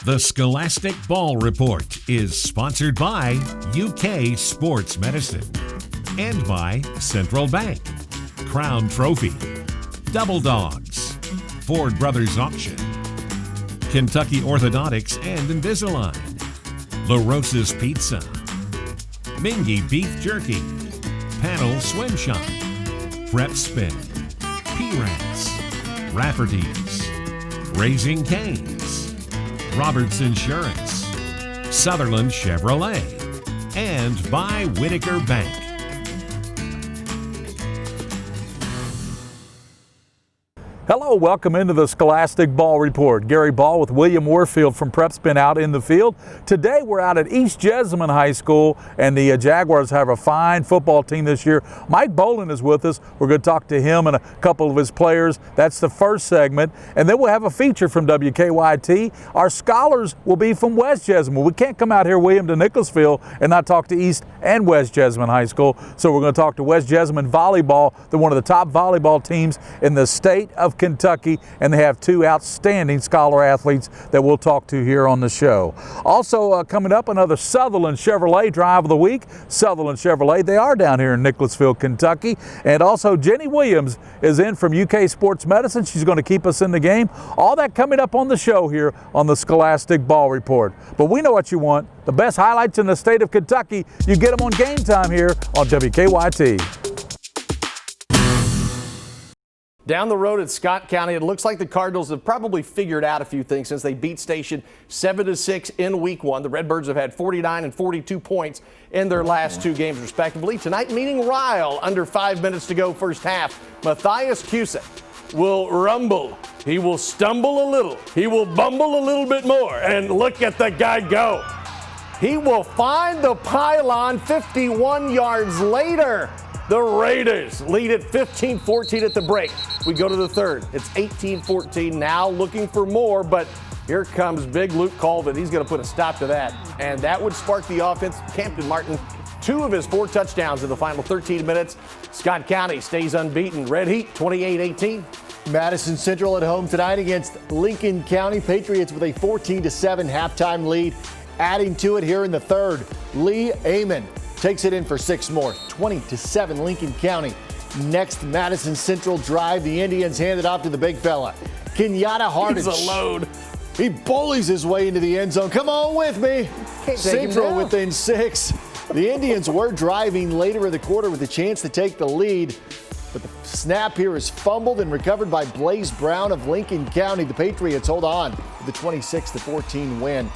The Scholastic Ball Report is sponsored by UK Sports Medicine and by Central Bank, Crown Trophy, Double Dogs, Ford Brothers Auction, Kentucky Orthodontics and Invisalign, La Rosa's Pizza, Mingy Beef Jerky, Panel Swim Shop, Prep Spin, P-Rats, Rafferty's, Raising Cane's, Roberts Insurance, Sutherland Chevrolet, and by Whitaker Bank. Hello, welcome into the Scholastic Ball Report. Gary Ball with William Warfield from Prep Spin out in the field. Today we're out at East Jessamine High School, and the Jaguars have a fine football team this year. Mike Boland is with us. We're going to talk to him and a couple of his players. That's the first segment. And then we'll have a feature from WKYT. Our scholars will be from West Jessamine. We can't come out here, William, to Nicholasville and not talk to East and West Jessamine High School. So we're going to talk to West Jessamine Volleyball. They're one of the top volleyball teams in the state of Kentucky, and they have two outstanding scholar athletes that we'll talk to here on the show. Also coming up, another Sutherland Chevrolet Drive of the Week. Sutherland Chevrolet, they are down here in Nicholasville, Kentucky. And also Jenny Williams is in from UK Sports Medicine. She's going to keep us in the game. All that coming up on the show here on the Scholastic Ball Report. But we know what you want. The best highlights in the state of Kentucky. You get them on Game Time here on WKYT. Down the road at Scott County, it looks like the Cardinals have probably figured out a few things since they beat Station 7-6 in week one. The Redbirds have had 49 and 42 points in their last two games, respectively. Tonight, meeting Ryle under 5 minutes to go first half. Matthias Cusick will rumble. He will stumble a little. He will bumble a little bit more. And look at the guy go. He will find the pylon 51 yards later. The Raiders lead at 15-14 at the break. We go to the third. It's 18-14 now, looking for more, but here comes big Luke Colvin. He's going to put a stop to that, and that would spark the offense. Campton Martin, 2 of his 4 touchdowns in the final 13 minutes. Scott County stays unbeaten. Red Heat, 28-18. Madison Central at home tonight against Lincoln County. Patriots with a 14-7 halftime lead. Adding to it here in the third, Lee Amon takes it in for 6 more. 20-7 Lincoln County. Next Madison Central drive. The Indians hand it off to the big fella. Kenyatta Hardage. He's a load. He bullies his way into the end zone. Come on with me. Central within 6. The Indians were driving later in the quarter with a chance to take the lead. But the snap here is fumbled and recovered by Blaze Brown of Lincoln County. The Patriots hold on with the 26-14 win.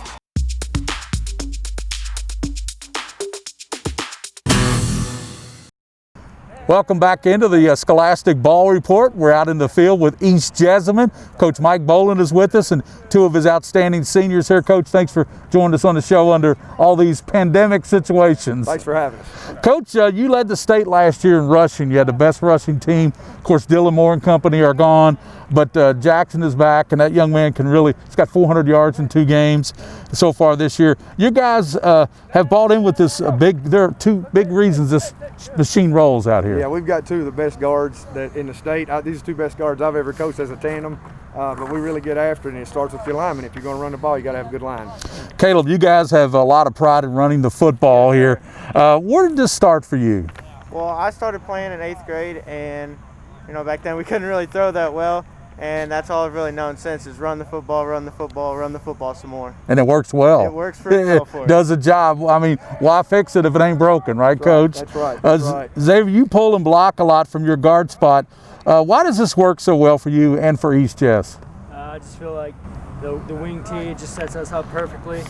Welcome back into the Scholastic Ball Report. We're out in the field with East Jessamine. Coach Mike Boland is with us and 2 of his outstanding seniors here. Coach, thanks for joining us on the show under all these pandemic situations. Thanks for having us. Coach, you led the state last year in rushing. You had the best rushing team. Of course, Dylan Moore and company are gone, but Jackson is back, and that young man can really, he's got 400 yards in 2 games so far this year. You guys have bought in with this there are 2 big reasons this machine rolls out here. Yeah, we've got 2 of the best guards in the state. These are 2 best guards I've ever coached as a tandem, but we really get after it, and it starts with your linemen. If you're going to run the ball, you got to have a good line. Caleb, you guys have a lot of pride in running the football here. Where did this start for you? Well, I started playing in 8th grade, and back then we couldn't really throw that well, and that's all I've really known since is run the football, run the football, run the football some more. And it works well. It works pretty well for us. It does a job. I mean, why fix it if it ain't broken, right, Coach? That's right. That's right. Xavier, you pull and block a lot from your guard spot. Why does this work so well for you and for East Jess? I just feel like the wing tee just sets us up perfectly.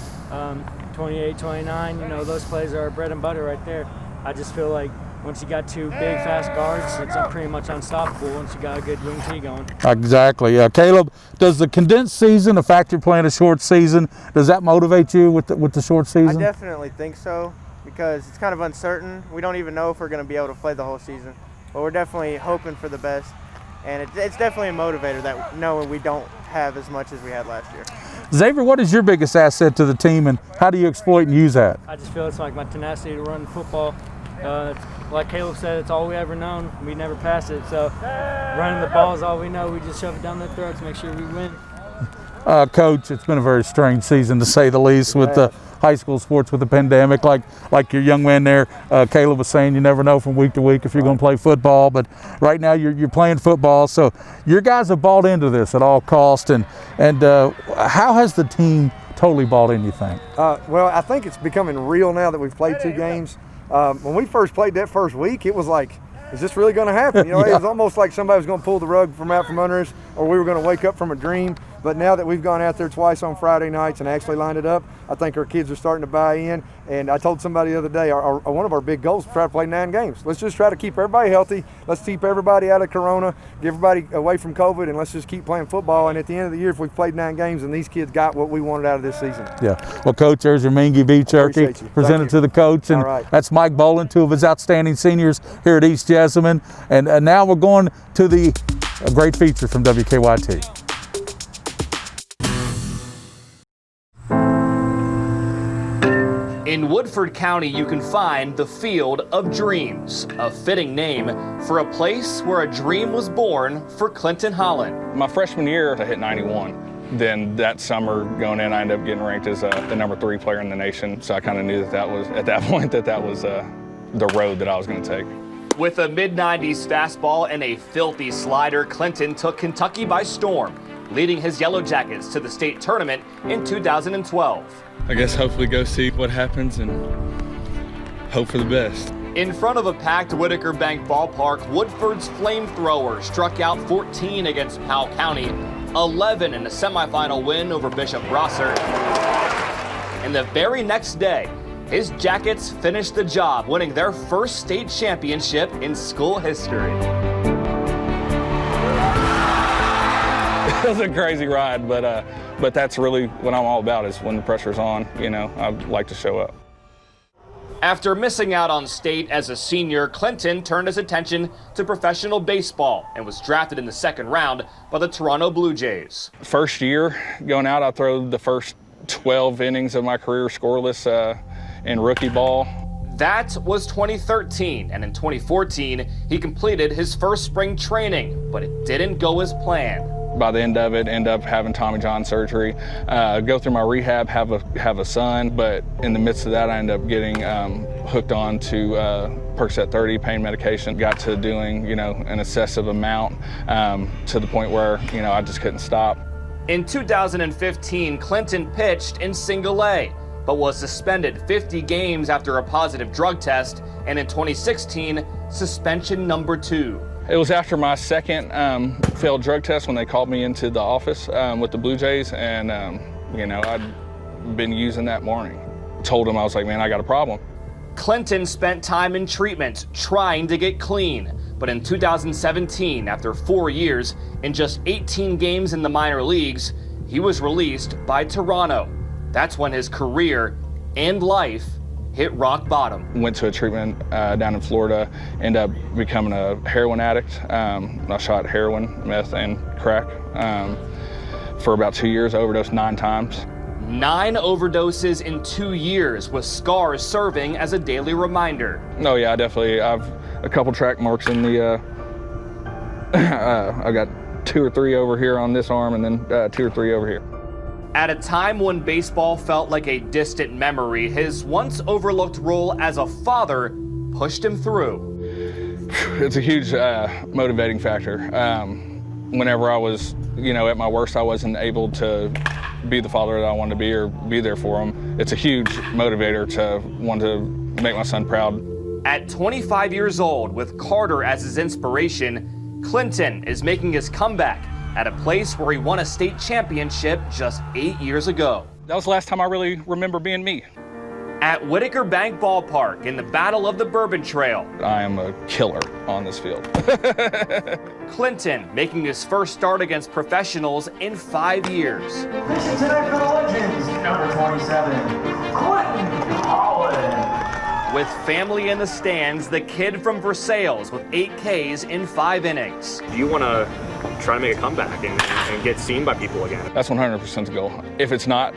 28, 29, those plays are our bread and butter right there. I just feel like once you got 2 big, fast guards, it's pretty much unstoppable once you got a good wing tee going. Exactly. Caleb, does the condensed season, the fact you're playing a short season, does that motivate you with the short season? I definitely think so, because it's kind of uncertain. We don't even know if we're going to be able to play the whole season, but we're definitely hoping for the best. And it's definitely a motivator that knowing we don't have as much as we had last year. Xavier, what is your biggest asset to the team, and how do you exploit and use that? I just feel it's like my tenacity to run football. Like Caleb said, it's all we ever known. We never pass it, so running the ball is all we know. We just shove it down their throats, make sure we win. Coach, it's been a very strange season to say the least with the high school sports with the pandemic. Like your young man there, Caleb was saying, you never know from week to week if you're going to play football. But right now you're playing football, so your guys have bought into this at all cost. And how has the team totally bought in, you think? Well, I think it's becoming real now that we've played 2 games. When we first played that first week, it was like, is this really going to happen? You know, It was almost like somebody was going to pull the rug from under us, or we were going to wake up from a dream. But now that we've gone out there twice on Friday nights and actually lined it up, I think our kids are starting to buy in. And I told somebody the other day, one of our big goals is to try to play 9 games. Let's just try to keep everybody healthy. Let's keep everybody out of Corona, get everybody away from COVID, and let's just keep playing football. And at the end of the year, if we've played 9 games and these kids got what we wanted out of this season. Yeah. Well, Coach, there's your Mingy beef jerky presented to the coach. And that's Mike Boland, 2 of his outstanding seniors here at East Jessamine. And now we're going to the great feature from WKYT. In Woodford County, you can find the Field of Dreams, a fitting name for a place where a dream was born for Clinton Holland. My freshman year, I hit 91. Then that summer going in, I ended up getting ranked as the #3 player in the nation. So I kind of knew that was, at that point, that was the road that I was going to take. With a mid-90s fastball and a filthy slider, Clinton took Kentucky by storm, leading his Yellow Jackets to the state tournament in 2012. I guess hopefully go see what happens and hope for the best. In front of a packed Whitaker Bank ballpark, Woodford's flamethrower struck out 14 against Powell County, 11 in a semifinal win over Bishop Brossart. And the very next day, his Jackets finished the job, winning their first state championship in school history. It was a crazy ride, but that's really what I'm all about, is when the pressure's on, you know, I like to show up. After missing out on state as a senior, Clinton turned his attention to professional baseball and was drafted in the 2nd round by the Toronto Blue Jays. First year going out, I threw the first 12 innings of my career scoreless in rookie ball. That was 2013, and in 2014, he completed his first spring training, but it didn't go as planned. By the end of it, end up having Tommy John surgery, go through my rehab, have a son, but in the midst of that, I ended up getting hooked on to Percocet 30 pain medication. Got to doing, you know, an excessive amount to the point where, you know, I just couldn't stop. In 2015, Clinton pitched in Single A, but was suspended 50 games after a positive drug test, and in 2016, suspension number 2. It was after my second failed drug test when they called me into the office with the Blue Jays, and you know, I'd been using that morning. Told them, I was like, man, I got a problem. Clinton spent time in treatment trying to get clean, but in 2017, after 4 years and just 18 games in the minor leagues, he was released by Toronto. That's when his career and life hit rock bottom. Went to a treatment down in Florida, ended up becoming a heroin addict. I shot heroin, meth, and crack for about 2 years, overdosed 9 times. 9 overdoses in 2 years, with scars serving as a daily reminder. Oh yeah, I've a couple track marks in the, I got 2 or 3 over here on this arm, and then 2 or 3 over here. At a time when baseball felt like a distant memory, his once overlooked role as a father pushed him through. It's a huge motivating factor. Whenever I was, you know, at my worst, I wasn't able to be the father that I wanted to be or be there for him. It's a huge motivator to want to make my son proud. At 25 years old, with Carter as his inspiration, Clinton is making his comeback at a place where he won a state championship just 8 years ago. That was the last time I really remember being me. At Whitaker Bank Ballpark in the Battle of the Bourbon Trail, I am a killer on this field. Clinton making his first start against professionals in 5 years. Pitching tonight for the Legends, number 27, Clinton Holland. With family in the stands, the kid from Versailles with 8 Ks in 5 innings. Do you want to try to make a comeback and get seen by people again? That's 100% the goal. If it's not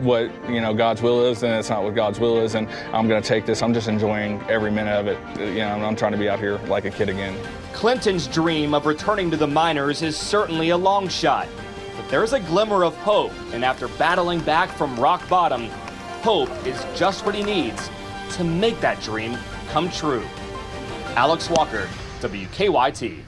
what, you know, God's will is, then it's not what God's will is, and I'm going to take this. I'm just enjoying every minute of it. You know, I'm trying to be out here like a kid again. Clinton's dream of returning to the minors is certainly a long shot, but there's a glimmer of hope, and after battling back from rock bottom, hope is just what he needs to make that dream come true. Alex Walker, WKYT.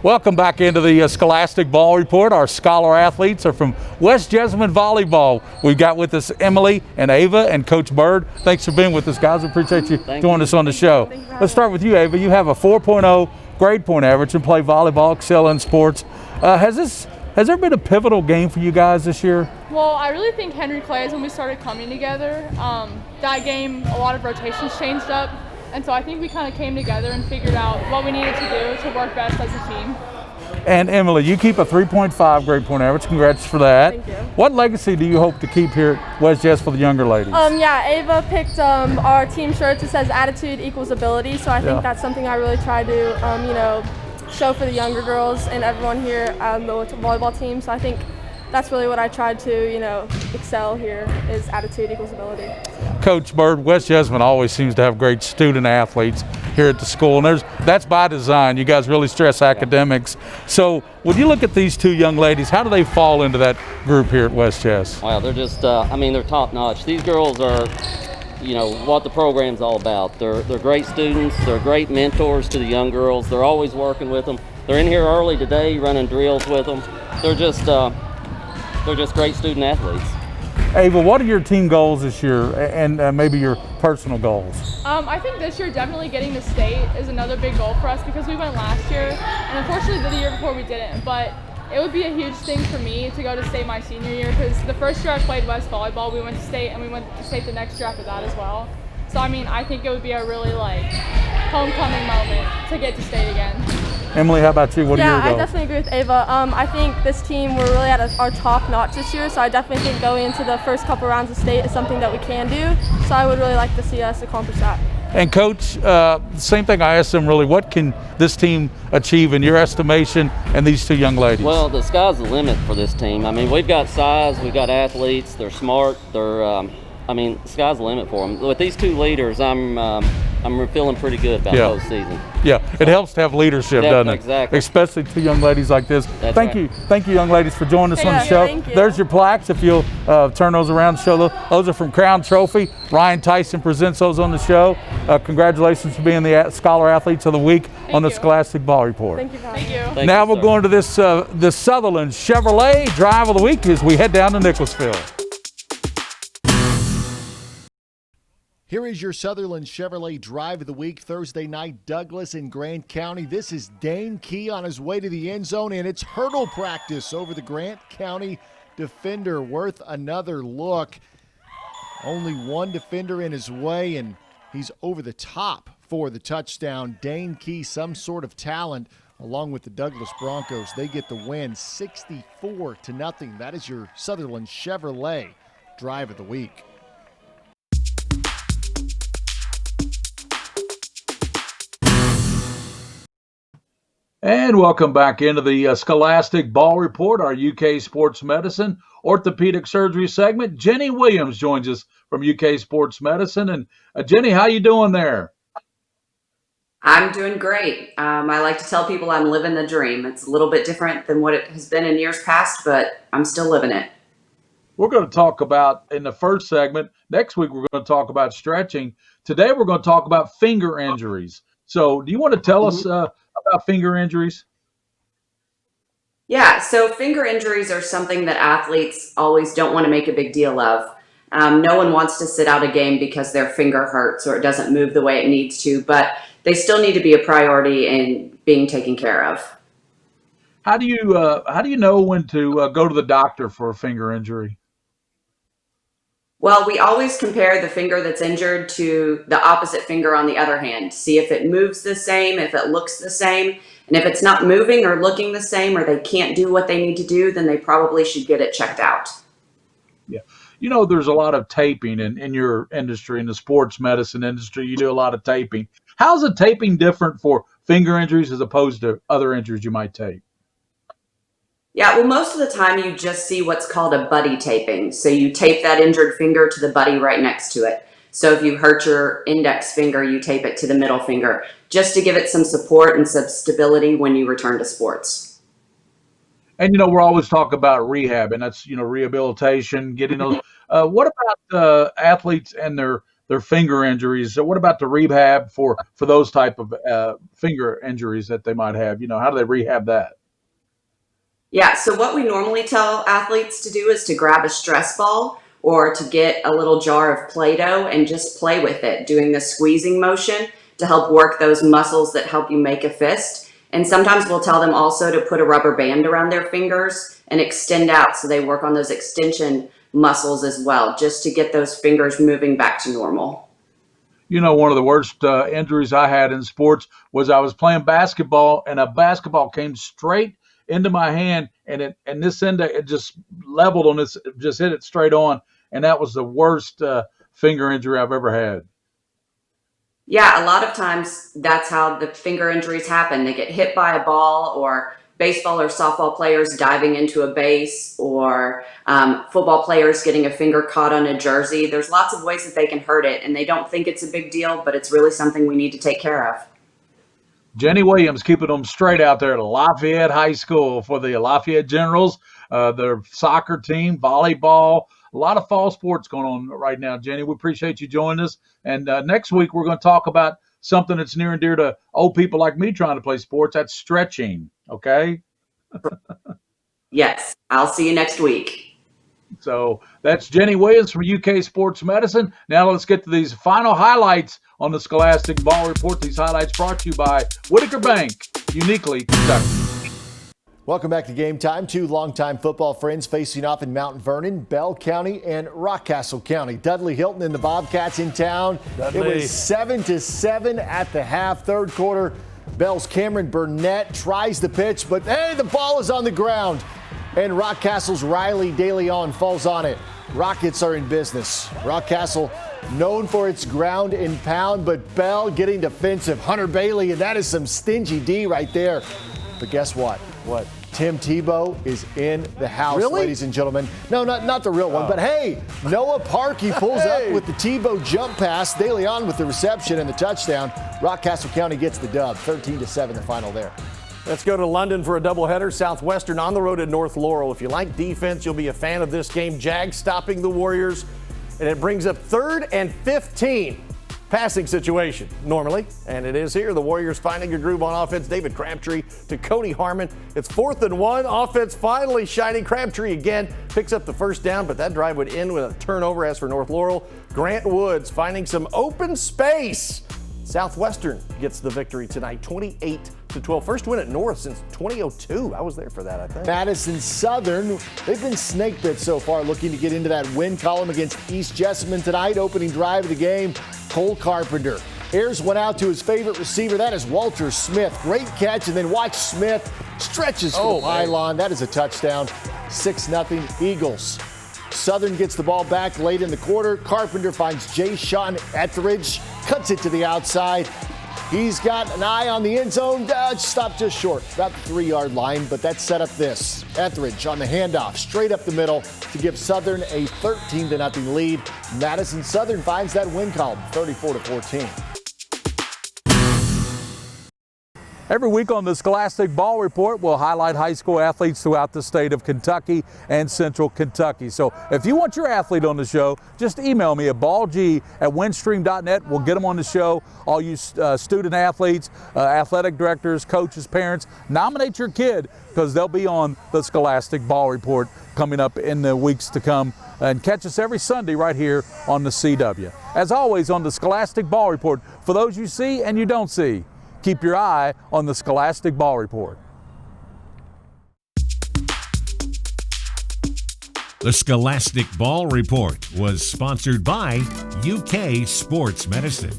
Welcome back into the Scholastic Ball Report. Our scholar athletes are from West Jessamine Volleyball. We've got with us Emily and Ava and Coach Bird. Thanks for being with us, guys. We appreciate you joining us on the show. Let's start with you, Ava. You have a 4.0 grade point average and play volleyball, excel in sports. Has there been a pivotal game for you guys this year? Well, I really think Henry Clay's when we started coming together. That game, a lot of rotations changed up. And so I think we kind of came together and figured out what we needed to do to work best as a team. And Emily, you keep a 3.5 grade point average. Congrats for that. Thank you. What legacy do you hope to keep here at West Jess for the younger ladies? Yeah, Ava picked our team shirts. It says attitude equals ability. So I think that's something I really try to, show for the younger girls and everyone here on the volleyball team. So I think that's really what I tried to, excel here is attitude equals ability. Coach Bird, West Jessamine always seems to have great student athletes here at the school, and that's by design. You guys really stress academics. So when you look at these two young ladies, how do they fall into that group here at West Jess? Wow, they're just, they're top notch. These girls are, what the program's all about. They're great students. They're great mentors to the young girls. They're always working with them. They're in here early today running drills with them. They're just great student athletes. Ava, what are your team goals this year and maybe your personal goals? I think this year definitely getting to state is another big goal for us because we went last year, and unfortunately the year before we didn't. But it would be a huge thing for me to go to state my senior year because the first year I played West Volleyball, we went to state, and we went to state the next year after that as well. So I think it would be a really homecoming moment to get to state again. Emily, how about you? What are your goals? Yeah, I definitely agree with Ava. I think this team, we're really at our top notch this year, so I definitely think going into the first couple rounds of state is something that we can do. So I would really like to see us accomplish that. And Coach, same thing I asked them really, what can this team achieve in your estimation and these two young ladies? Well, the sky's the limit for this team. We've got size, we've got athletes, they're smart, the sky's the limit for them. With these two leaders, I'm feeling pretty good about postseason. Yeah, it helps to have leadership, doesn't it? Exactly. Especially two young ladies like this. Thank you, young ladies, for joining us on the show. Thank you. There's your plaques. If you'll turn those around and show those are from Crown Trophy. Ryan Tyson presents those on the show. Congratulations for being the Scholar Athletes of the Week on the Scholastic Ball Report. Thank you. Thank you. Now we're going to this the Sutherland Chevrolet Drive of the Week as we head down to Nicholasville. Here is your Sutherland Chevrolet Drive of the Week, Thursday night, Douglas in Grant County. This is Dane Key on his way to the end zone, and it's hurdle practice over the Grant County defender. Worth another look. Only one defender in his way, and he's over the top for the touchdown. Dane Key, some sort of talent, along with the Douglas Broncos. They get the win 64-0. That is your Sutherland Chevrolet Drive of the Week. And welcome back into the Scholastic Ball Report, our UK Sports Medicine Orthopedic Surgery segment. Jenny Williams joins us from UK Sports Medicine. And Jenny, how you doing there? I'm doing great. I like to tell people I'm living the dream. It's a little bit different than what it has been in years past, but I'm still living it. We're going to talk about, in the first segment, next week we're going to talk about stretching. Today we're going to talk about finger injuries. So do you want to tell us about finger injuries? Yeah, so finger injuries are something that athletes always don't want to make a big deal of. No one wants to sit out a game because their finger hurts or it doesn't move the way it needs to, but they still need to be a priority in being taken care of. How do you know when to go to the doctor for a finger injury? Well, we always compare the finger that's injured to the opposite finger on the other hand. See if it moves the same, if it looks the same. And if it's not moving or looking the same, or they can't do what they need to do, then they probably should get it checked out. Yeah. You know, there's a lot of taping in your industry, in the sports medicine industry. You do a lot of taping. How's the taping different for finger injuries as opposed to other injuries you might tape? Yeah, well, most of the time you just see what's called a buddy taping. So you tape that injured finger to the buddy right next to it. So if you hurt your index finger, you tape it to the middle finger, just to give it some support and some stability when you return to sports. And, we're always talking about rehab, and that's, rehabilitation, getting those. What about athletes and their finger injuries? So what about the rehab for those type of finger injuries that they might have? How do they rehab that? Yeah, so what we normally tell athletes to do is to grab a stress ball or to get a little jar of Play-Doh and just play with it, doing the squeezing motion to help work those muscles that help you make a fist. And sometimes we'll tell them also to put a rubber band around their fingers and extend out, so they work on those extension muscles as well, just to get those fingers moving back to normal. One of the worst injuries I had in sports was I was playing basketball, and a basketball came straight into my hand, and this end it just leveled on this, just hit it straight on, and that was the worst finger injury I've ever had. Yeah, a lot of times that's how the finger injuries happen. They get hit by a ball, or baseball or softball players diving into a base, or football players getting a finger caught on a jersey. There's lots of ways that they can hurt it, and they don't think it's a big deal, but it's really something we need to take care of. Jenny Williams keeping them straight out there at Lafayette High School for the Lafayette Generals, their soccer team, volleyball, a lot of fall sports going on right now. Jenny, we appreciate you joining us. And next week, we're going to talk about something that's near and dear to old people like me trying to play sports. That's stretching, okay? Yes, I'll see you next week. So that's Jenny Williams from UK Sports Medicine. Now let's get to these final highlights on the Scholastic Ball Report. These highlights brought to you by Whitaker Bank, uniquely Kentucky. Welcome back to Game Time. Two longtime football friends facing off in Mount Vernon, Bell County, and Rockcastle County. Dudley Hilton and the Bobcats in town. Dudley. It was 7-7 at the half. Third quarter, Bell's Cameron Burnett tries the pitch, but hey, the ball is on the ground. And Rockcastle's Riley DeLeon falls on it. Rockets are in business. Rockcastle known for its ground and pound, but Bell getting defensive. Hunter Bailey, and that is some stingy D right there. But guess what? What? Tim Tebow is in the house, really? Ladies and gentlemen. No, not the real one, but hey, Noah Parkey pulls up with the Tebow jump pass. DeLeon with the reception and the touchdown. Rockcastle County gets the dub, 13-7 the final there. Let's go to London for a doubleheader. Southwestern on the road at North Laurel. If you like defense, you'll be a fan of this game. Jags stopping the Warriors, and it brings up 3rd and 15. Passing situation normally, and it is here. The Warriors finding a groove on offense. David Crabtree to Cody Harmon. It's 4th and 1. Offense finally shining. Crabtree again picks up the first down, but that drive would end with a turnover. As for North Laurel, Grant Woods finding some open space. Southwestern gets the victory tonight, 28-12. First win at North since 2002. I was there for that, I think. Madison Southern, they've been snake bit so far, looking to get into that win column against East Jessamine tonight. Opening drive of the game, Cole Carpenter airs one out to his favorite receiver. That is Walter Smith. Great catch, and then watch Smith stretches for the pylon. That is a touchdown. 6-0 Eagles. Southern gets the ball back late in the quarter. Carpenter finds Jay Sean Etheridge, cuts it to the outside. He's got an eye on the end zone. Stopped just short, about the 3-yard line, but that set up this. Etheridge on the handoff, straight up the middle to give Southern a 13-0 lead. Madison Southern finds that win column, 34-14. Every week on the Scholastic Ball Report, we'll highlight high school athletes throughout the state of Kentucky and Central Kentucky. So if you want your athlete on the show, just email me at ballg@windstream.net. We'll get them on the show. All you student athletes, athletic directors, coaches, parents, nominate your kid because they'll be on the Scholastic Ball Report coming up in the weeks to come. And catch us every Sunday right here on the CW. As always, on the Scholastic Ball Report, for those you see and you don't see, keep your eye on the Scholastic Ball Report. The Scholastic Ball Report was sponsored by UK Sports Medicine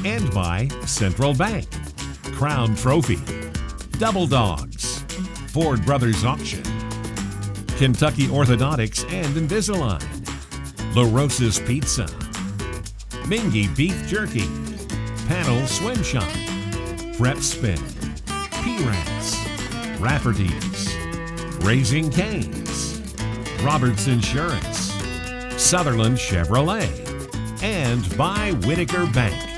and by Central Bank, Crown Trophy, Double Dogs, Ford Brothers Auction, Kentucky Orthodontics and Invisalign, La Rosa's Pizza, Mingy Beef Jerky, Panel Swim Shop, Prep Spin, P-Rats, Rafferty's, Raising Cane's, Roberts Insurance, Sutherland Chevrolet, and by Whitaker Bank.